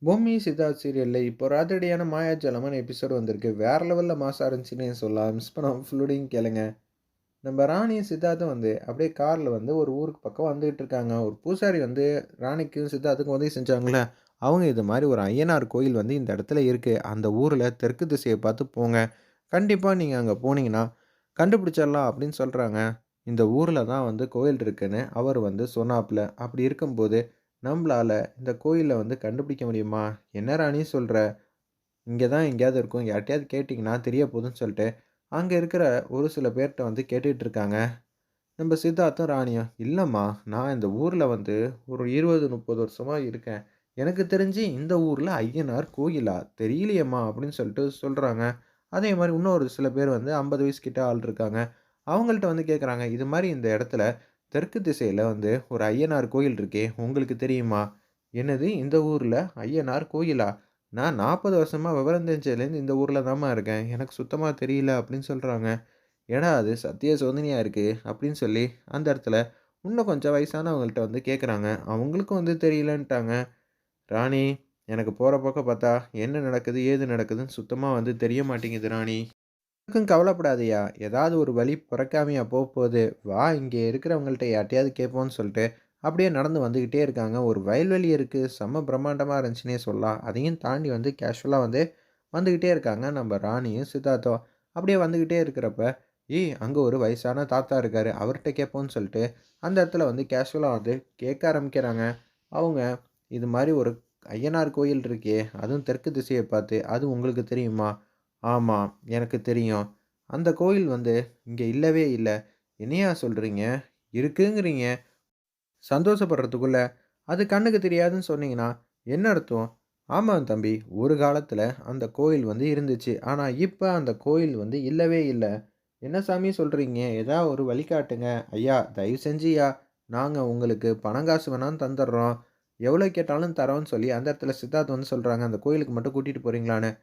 பொம்மி சித்தார்த் சீரியல்ல இப்போ ஒரு அதிரடியான மாயாஜாலமான எபிசோட் வந்திருக்கு. வேற லெவல்ல மாஸா இருந்துச்சுன்னே சொல்லலாம். மிஸ் பண்ணாம ஃபுல்லோடையும் கேளுங்க. நம்ம ராணியும் சித்தார்த்தும் அப்படியே கார்ல ஒரு ஊருக்கு பக்கம் வந்துகிட்டு இருக்காங்க. ஒரு பூசாரி ராணிக்கும் சித்தார்த்துக்கும் உதவி செஞ்சாங்கல்ல. அவங்க இது மாரி ஒரு ஐயனார் கோயில் இந்த இடத்துல இருக்கு. அந்த ஊர்ல தெற்கு திசைய பார்த்து போங்க. கண்டிப்பா நீங்க அங்க போனீங்கன்னா, கண்டுபிடிச்சிடலாம் அப்படின்னு சொல்றாங்க. இந்த ஊர்ல தான் கோயில் இருக்குன்னு அவர் சொன்னாப்ல. அப்படி இருக்கும்போது, நம்பளால இந்த கோயில கண்டுபிடிக்க முடியுமா? என்ன ராணி சொல்ற? இங்க தான் எங்கேயாவது இருக்கும். யார்ட்டயாவது கேட்டீங்கன்னா தெரிய போதுன்னு சொல்லிட்டு, அங்க இருக்கிற ஒரு சில பேர்ட்ட கேட்டுட்டு இருக்காங்க. நம்ம சித்தார்த்தும், ராணியும், "இல்லம்மா, நான் இந்த ஊர்ல ஒரு 20, 30 வருஷமா இருக்கேன். எனக்கு தெரிஞ்சு இந்த ஊர்ல ஐயனார் கோயிலா? தெரியலையேம்மா" அப்படின்னு சொல்லிட்டு சொல்றாங்க. அதே மாரி இன்னும் ஒரு சில பேர் 50 வயசு கிட்ட ஆள் இருக்காங்க. அவங்கள்ட்ட கேட்குறாங்க, "இது மாரி இந்த இடத்துல தெற்கு திசையில ஒரு ஐயனார் கோயில் இருக்கே, உங்களுக்கு தெரியுமா?" "என்னது? இந்த ஊர்ல ஐயனார் கோயிலா? நான் 40 வருஷமா விவரம் தெரிஞ்சதுலேருந்து இந்த ஊர்ல தாம்மா இருக்கேன். எனக்கு சுத்தமா தெரியல" அப்படின்னு சொல்றாங்க. "ஏன்டா அது சத்திய சோதனையா இருக்கு" அப்படின்னு சொல்லி அந்த இடத்துல இன்னும் கொஞ்சம் வயசானவங்கள்ட்ட கேட்குறாங்க. அவங்களுக்கும் தெரியலன்ட்டாங்க. "ராணி, எனக்கு போற போக்க பார்த்தா என்ன நடக்குது, ஏது நடக்குதுன்னு சுத்தமா தெரிய மாட்டேங்குது ராணி. எதுக்கும் கவலைப்படாதய்யா. ஏதாவது ஒரு வழி பொறக்காமையா போப்போது. வா இங்கே இருக்கிறவங்கள்ட்ட யார்ட்டயாவது கேட்போம்ன்னு" சொல்லிட்டு அப்படியே நடந்து வந்துகிட்டே இருக்காங்க. ஒரு வயல்வெளி இருக்கு. செம்ம பிரம்மாண்டமா இருந்துச்சுன்னே சொல்லலாம். அதையும் தாண்டி கேஷுவலா வந்துகிட்டே இருக்காங்க நம்ம ராணியும், சித்தார்த்தும். அப்படியே வந்துகிட்டே இருக்கிறப்ப, "ஏய், அங்க ஒரு வயசான தாத்தா இருக்காரு. அவர்ட்ட கேட்போம்ன்னு" சொல்லிட்டு அந்த இடத்துல கேஷுவலா கேட்க ஆரம்பிக்கிறாங்க. அவங்க, "இது மாரி ஒரு ஐயனார் கோயில் இருக்கே, அதுவும் தெற்கு திசைய பார்த்து. அது உங்களுக்கு தெரியுமா?" "ஆமா, எனக்கு தெரியும். அந்த கோயில் இங்க இல்லவே இல்ல." "என்னய்யா சொல்றீங்க? இருக்குங்கிறீங்க. சந்தோஷப்படுறதுக்குள்ள, அது கண்ணுக்கு தெரியாதுன்னு சொன்னீங்கன்னா, என்ன அர்த்தம்?" "ஆமாம் தம்பி. ஒரு காலத்துல அந்த கோயில் இருந்துச்சு. ஆனா இப்ப அந்த கோயில் இல்லவே இல்ல." "என்ன சாமி சொல்றீங்க? ஏதா ஒரு வழி காட்டுங்க." "ஐயா, தயவு செஞ்சுய்யா, நாங்க உங்களுக்கு பணம் காசு வேணாலும் தந்துர்றோம். எவ்வளோ கேட்டாலும் தர்றோம்ன்னு" சொல்லி அந்த இடத்துல சித்தார்த் சொல்றாங்க, "அந்த கோயிலுக்கு மட்டும் கூட்டிட்டு போறீங்களான்னு."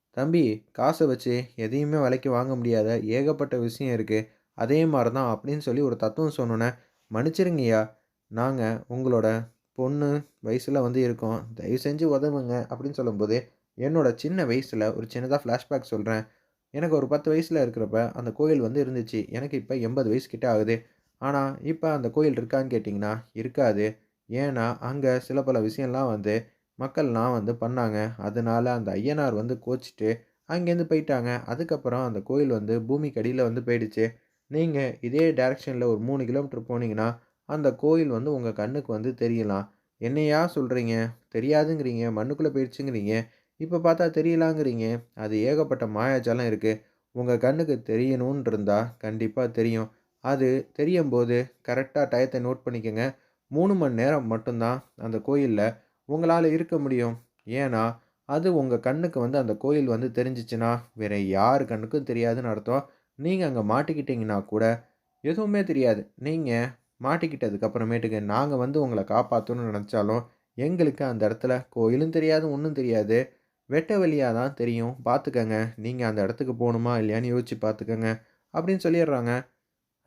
"தம்பி, காச வச்சு எதையுமே விலைக்கு வாங்க முடியாத ஏகப்பட்ட விஷயம் இருக்கு. அதே மாரி தான்" அப்படின்னு சொல்லி ஒரு தத்துவம் சொன்னோனே, "மன்னிச்சிடுங்கய்யா, நாங்க உங்களோட பொண்ணு வயசுல இருக்கோம். தயவு செஞ்சு உதவுங்க" அப்படின்னு சொல்லும்போது, என்னோட சின்ன வயசுல ஒரு சின்னதா ஃப்ளாஷ்பேக் சொல்றேன். எனக்கு ஒரு 10 வயசுல இருக்கிறப்ப அந்த கோயில் இருந்துச்சு. எனக்கு இப்ப 80 வயசு கிட்ட ஆகுது. ஆனா, இப்ப அந்த கோயில் இருக்கான்னு கேட்டீங்கன்னா, இருக்காது. ஏன்னா, அங்க சில பல விஷயம்லாம் மக்கள்லாம் பண்ணாங்க. அதனால அந்த ஐயனார் கோச்சிட்டு அங்கேருந்து போயிட்டாங்க. அதுக்கப்புறம் அந்த கோயில் பூமிக்கு அடியில போயிடுச்சு. நீங்க இதே டைரக்ஷன்ல ஒரு 3 கிலோமீட்டர் போனீங்கன்னா, அந்த கோயில் உங்க கண்ணுக்கு தெரியலாம். "என்னய்யா சொல்றீங்க? தெரியாதுங்கிறீங்க, மண்ணுக்குள்ள போயிடுச்சுங்கிறீங்க. இப்ப பார்த்தா தெரியலாங்கிறீங்க. அது ஏகப்பட்ட மாயாஜாலம் இருக்கு. உங்க கண்ணுக்கு தெரியணும்னு இருந்தா கண்டிப்பா தெரியும். அது தெரியும்போது கரெக்ட்டா டயத்த நோட் பண்ணிக்கங்க. 3 மணி நேரம் மட்டும் தான் அந்த கோயில்ல உங்களால இருக்க முடியும். ஏன்னா, அது உங்க கண்ணுக்கு அந்த கோயில் தெரிஞ்சுச்சுன்னா, வேற யார் கண்ணுக்கும் தெரியாதுன்னு அர்த்தம். நீங்க அங்க மாட்டிக்கிட்டீங்கன்னா கூட எதுவுமே தெரியாது. நீங்க மாட்டிக்கிட்டதுக்கு அப்புறமேட்டுக்கு நாங்க உங்கள காப்பாத்தணும்னு நெனச்சாலும், எங்களுக்கு அந்த இடத்துல கோயிலும் தெரியாது, ஒண்ணும் தெரியாது. வெட்ட வெளியா தான் தெரியும். பார்த்துக்கங்க. நீங்க அந்த இடத்துக்கு போணுமா? இல்லையான்னு யோசிச்சு பார்த்துக்கங்க." அப்படின்னு சொல்லிர்றாங்க.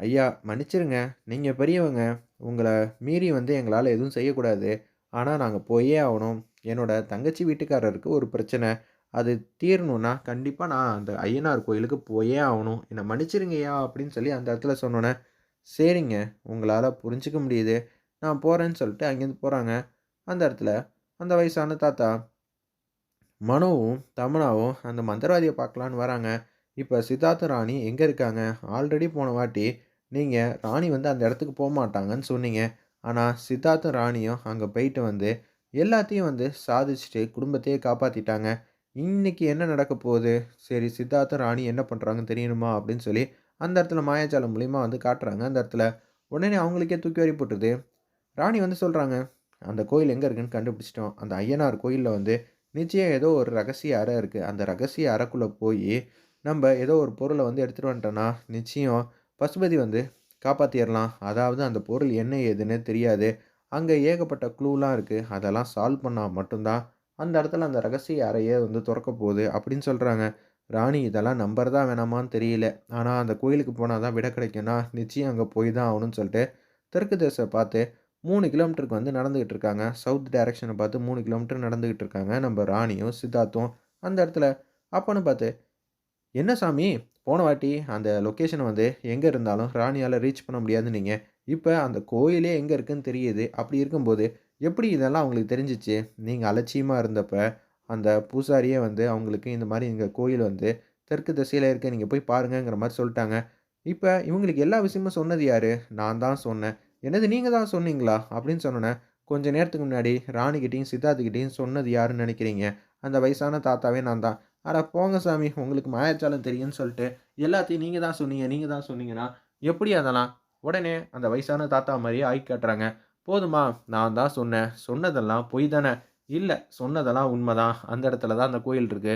"ஐயா, மன்னிச்சிருங்க. நீங்க பெரியவங்க. உங்கள மீறி எங்களால எதுவும் செய்யக்கூடாது. ஆனா நாங்க போயே ஆவணும். என்னோட தங்கச்சி வீட்டுக்காரருக்கு ஒரு பிரச்சனை. அது தீரணும்னா, கண்டிப்பா நான் அந்த ஐயனார் கோயிலுக்கு போயே ஆவணும். என்ன மன்னிச்சிருங்கய்யா" அப்படின்னு சொல்லி அந்த இடத்துல சொன்னோனே, "சரிங்க. உங்களால புரிஞ்சுக்க முடியுது. நான் போறேன்னு" சொல்லிட்டு அங்கேருந்து போறாங்க. அந்த இடத்துல அந்த வயசான தாத்தா மனோவும், தமன்னாவும் அந்த மந்திரவாதிய பார்க்கலான்னு வராங்க. இப்ப சித்தார்த்தும், ராணி எங்க இருக்காங்க? ஆல்ரெடி போன வாட்டி நீங்க ராணி அந்த இடத்துக்கு போமாட்டாங்கன்னு சொன்னீங்க. ஆனா சித்தார்த்தும், ராணியும் அங்க போயிட்டு எல்லாத்தையும் சாதிச்சுட்டு குடும்பத்தையே காப்பாத்திட்டாங்க. இன்னைக்கு என்ன நடக்க போகுது? சரி, சித்தார்த்தும், ராணி என்ன பண்றாங்கன்னு தெரியணுமா? அப்படின்னு சொல்லி அந்த இடத்துல மாயாஜாலம் மூலியமா காட்டுறாங்க அந்த இடத்துல. உடனே அவங்களுக்கே தூக்கி வாரி போட்டுருது. ராணி சொல்றாங்க, "அந்த கோயில் எங்க இருக்குன்னு கண்டுபிடிச்சுட்டோம். அந்த ஐயனார் கோயில்ல நிச்சயம் ஏதோ ஒரு ரகசிய அறை இருக்கு. அந்த ரகசிய அறைக்குள்ள போயி, நம்ப ஏதோ ஒரு பொருள எடுத்துட்டு வந்துட்டோம்னா, நிச்சயம் பசுபதி காப்பாத்திறலாம். அதாவது அந்த பொருள் என்ன ஏதுன்னே தெரியாது. அங்க ஏகப்பட்ட க்ளூலாம் இருக்கு. அதெல்லாம் சால்வ் பண்ணா மட்டும் தான், அந்த இடத்துல அந்த ரகசிய அறையே தொறக்கப் போகுது" அப்படின்னு சொல்றாங்க. ராணி இதெல்லாம் நம்புறதா வேணாமான்னு தெரியல. ஆனா அந்த கோயிலுக்கு போனா தான் விடை கிடைக்கும்னா, நிச்சயம் அங்க போய் தான் ஆகணும்னு சொல்லிட்டு, தெற்கு திசை பார்த்து 3 கிலோமீட்டருக்கு வந்து நடந்துகிட்டு இருக்காங்க. சவுத் டைரக்ஷன பார்த்து 3 கிலோமீட்டர் நடந்துகிட்டு இருக்காங்க. நம்ம ராணியும், சித்தார்த்தும் அந்த இடத்துல. அப்பன்னு பார்த்து, "என்ன சாமி, போன வாட்டி அந்த லொக்கேஷன் வந்து எங்க இருந்தாலும் ராணியால ரீச் பண்ண முடியாதுன்னீங்க. இப்ப அந்த கோயிலே எங்க இருக்குன்னு தெரியுது. அப்படி இருக்கும்போது, எப்படி இதெல்லாம் உங்களுக்கு தெரிஞ்சுச்சு? நீங்க அலட்சியமா இருந்தப்ப, அந்த பூசாரியே வந்து அவங்களுக்கு இந்த மாரி எங்க கோயில் வந்து தெற்கு திசையில இருக்கு. நீங்க போய் பாருங்கங்கிற மாரி சொல்ட்டாங்க. இப்ப இவங்களுக்கு எல்லா விஷயமும் சொன்னது யாரு? நான் தான் சொன்னேன். என்னது நீங்க தான் சொன்னீங்களா? அப்படின்னு சொன்னோனே, கொஞ்ச நேரத்துக்கு முன்னாடி ராணிகிட்டயும், சித்தார்த்துகிட்டயும் சொன்னது யாருன்னு நெனைக்கிறீங்க? அந்த வயசான தாத்தாவே நான் தான். அட போங்க சாமி! உங்களுக்கு மாயாஜாலம் தெரியும்ன்னு சொல்ட்டு, எல்லாத்தையும் நீங்க தான் சொன்னீங்க, நீங்க தான் சொன்னீங்கன்னா, எப்படி அதெல்லாம்? உடனே அந்த வயசான தாத்தா மாரியே ஆக்கி காட்டுறாங்க. போதுமா? நான் தான் சொன்னேன். சொன்னதெல்லாம் பொய் தானே? இல்ல, சொன்னதெல்லாம் உண்மதான். அந்த இடத்துல தான் அந்த கோயில் இருக்கு.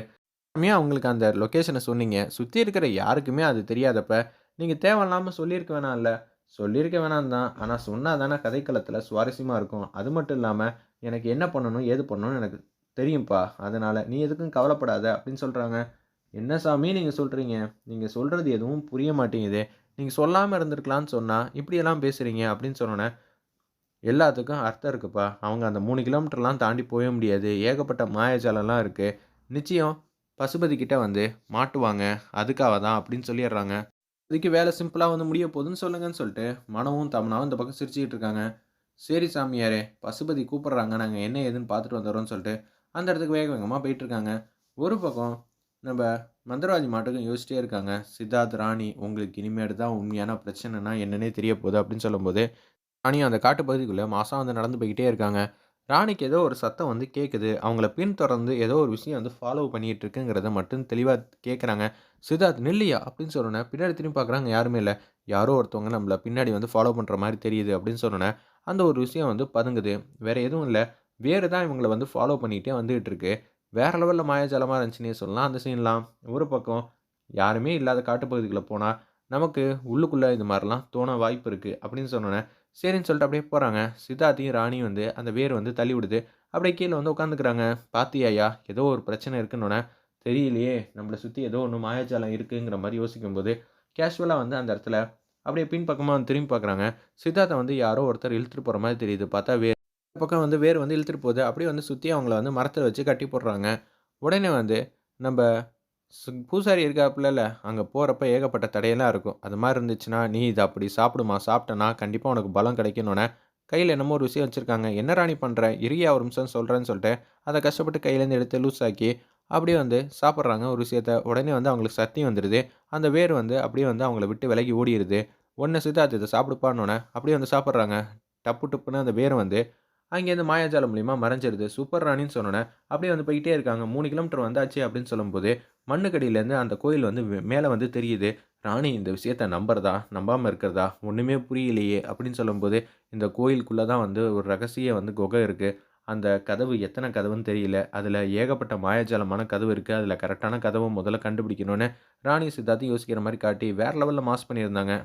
ஏன் அவங்களுக்கு அந்த லொகேஷன சொன்னீங்க? சுத்தி இருக்கிற யாருக்குமே அது தெரியாதப்ப, நீங்க தேவையில்லாம சொல்லியிருக்க வேணாம்ல. சொல்லியிருக்க வேணாம் தான். ஆனா சொன்னா தானே கதைக்களத்தில சுவாரஸ்யமா இருக்கும். அது மட்டும் இல்லாம, எனக்கு என்ன பண்ணணும், ஏது பண்ணணும்னு எனக்கு தெரியும்ப்பா. அதனால நீ எதுக்கும் கவலைப்படாத அப்படின்னு சொல்றாங்க. என்ன சாமி நீங்க சொல்றீங்க? நீங்க சொல்றது எதுவும் புரிய மாட்டேங்குதே. நீங்க சொல்லாம இருந்திருக்கலான்னு சொன்னா, இப்படியெல்லாம் பேசுறீங்க அப்படின்னு சொன்னோனே, எல்லாத்துக்கும் அர்த்தம் இருக்குப்பா. அவங்க அந்த 3 கிலோமீட்டர்லாம் தாண்டி போவே முடியாது. ஏகப்பட்ட மாயாஜாலம்லாம் இருக்கு. நிச்சயம் பசுபதி கிட்ட வந்து மாட்டுவாங்க. அதுக்காக தான் அப்படின்னு சொல்லிர்றாங்க. இதுக்கு வேலை சிம்பிளா வந்து முடிய போதுன்னு சொல்லுங்கன்னு சொல்லிட்டு, மனோவும், தமன்னாவும் இந்த பக்கம் சிரிச்சுக்கிட்டு இருக்காங்க. சரி சாமியாரே, பசுபதி கூப்பிடுறாங்க. நாங்க என்ன ஏதுன்னு பார்த்துட்டு வந்துர்றோம்ன்னு சொல்லிட்டு, அந்த இடத்துக்கு வேக வேகமா போயிட்டுருக்காங்க. ஒரு பக்கம் நம்ப மந்திரவாதி மாட்டுக்கும் யோசிச்சிட்டே இருக்காங்க. சித்தார்த், ராணி உங்களுக்கு இனிமேட்டு தான் உண்மையான பிரச்சனைனா என்னன்னே தெரிய போகுது அப்படின்னு சொல்லும்போது ராணியும் அந்த காட்டுப்பகுதிக்குள்ள மாசா வந்து நடந்து போய்க்கிட்டே இருக்காங்க. ராணிக்கு ஏதோ ஒரு சத்தம் வந்து கேட்குது. அவங்கள பின்தொடர்ந்து ஏதோ ஒரு விஷயம் வந்து ஃபாலோ பண்ணிட்டு இருக்குங்கிறத மட்டும் தெளிவா கேட்குறாங்க. "சித்தார்த் நில்லையா?" அப்படின்னு சொன்னோனே, பின்னாடி திரும்பி பார்க்குறாங்க யாருமே இல்ல. யாரோ ஒருத்தவங்க நம்மள பின்னாடி வந்து ஃபாலோ பண்ற மாரி தெரியுது அப்படின்னு சொன்னோனே, அந்த ஒரு விஷயம் வந்து பதுங்குது. வேற எதுவும் இல்ல. வேறு தான் இவங்கள வந்து ஃபாலோ பண்ணிட்டே வந்துகிட்டு இருக்கு. வேற லெவல்ல மாயாஜாலமா இருந்துச்சுன்னே சொல்லலாம் அந்த சீன்லாம். ஒரு பக்கம் யாருமே இல்லாத காட்டுப்பகுதிக்குள்ள போனா, நமக்கு உள்ளுக்குள்ள இது மாரிலாம் தோண வாய்ப்பு இருக்கு அப்படின்னு சொன்னோனே சரின்னு சொல்லிட்டு அப்படியே போறாங்க. சித்தார்த்தையும், ராணியும் வந்து அந்த வேர் வந்து தள்ளி விடுது. அப்படியே கீழ வந்து உட்காந்துக்கிறாங்க. "பாத்தியாய்யா, ஏதோ ஒரு பிரச்சனை இருக்குன்னோனே." "தெரியலையே, நம்மள சுத்தி ஏதோ ஒண்ணு மாயாஜாலம் இருக்குங்கிற மாரி யோசிக்கும்போது, கேஷுவலா வந்து அந்த இடத்துல அப்படியே பின்பக்கமா வந்து திரும்பி பார்க்குறாங்க. சித்தார்த்த வந்து யாரோ ஒருத்தர் இழுத்துட்டு போற மாரி தெரியுது. பார்த்தா வேர். இந்த பக்கம் வந்து வேர் வந்து இழுத்துட்டு போகுது. அப்படியே வந்து சுத்தி அவங்கள வந்து மரத்துல வச்சு கட்டி போடுறாங்க. உடனே வந்து நம்ப பூசாரி இருக்காப்புலல்ல, அங்க போறப்ப ஏகப்பட்ட தடையெல்லாம் இருக்கும். அது மாரி இருந்துச்சுன்னா, "நீ இத அப்படி சாப்பிடுமா, சாப்பிட்டனா கண்டிப்பா உனக்கு பலம் கிடைக்கும்னோனே" கையில என்னமோ ஒரு விஷயம் வச்சிருக்காங்க. "என்ன ராணி பண்ற? இருய்யா ஒரு நிமிஷம் சொல்றேன்னு" சொல்லிட்டு, அத கஷ்டப்பட்டு கையிலேருந்து எடுத்து லூஸ் ஆக்கி, அப்படியே வந்து சாப்பிடுறாங்க ஒரு விஷயத்த. உடனே வந்து அவங்களுக்கு சக்தி வந்துருது. அந்த வேர் வந்து அப்படியே வந்து அவங்கள விட்டு விலகி ஓடிருது. உடனே சித்தார்த் "இத சாப்பிடுப்பான்னோனே, அப்படியே வந்து சாப்பிடுறாங்க. டப்பு டப்புன்னு அந்த வேர் வந்து அங்கேருந்து மாயாஜாலம் மூலியமா மறைஞ்சிருது. சூப்பர் ராணின்னு சொன்னோனே, அப்படியே வந்து போய்க்கிட்டே இருக்காங்க. 3 கிலோமீட்டர் வந்தாச்சு அப்படின்னு சொல்லும்போது, மண்ணுக்கடியிலேருந்து அந்த கோயில் வந்து மேல வந்து தெரியுது. ராணி இந்த விஷயத்த நம்புறதா? நம்பாம இருக்கிறதா? ஒண்ணுமே புரியலையே! அப்படின்னு சொல்லும்போது, இந்த கோயிலுக்குள்ள தான் வந்து ஒரு ரகசிய வந்து குகை இருக்கு. அந்த கதவு எத்தன கதவுன்னு தெரியல. அதுல ஏகப்பட்ட மாயாஜாலமான கதவு இருக்கு. அதுல கரெக்ட்டான கதவ முதல்ல கண்டுபிடிக்கணும்னு ராணியும் சித்தார்த்தும் யோசிக்கிற மாரி காட்டி, வேற லெவல்ல மாஸ் பண்ணியிருந்தாங்க.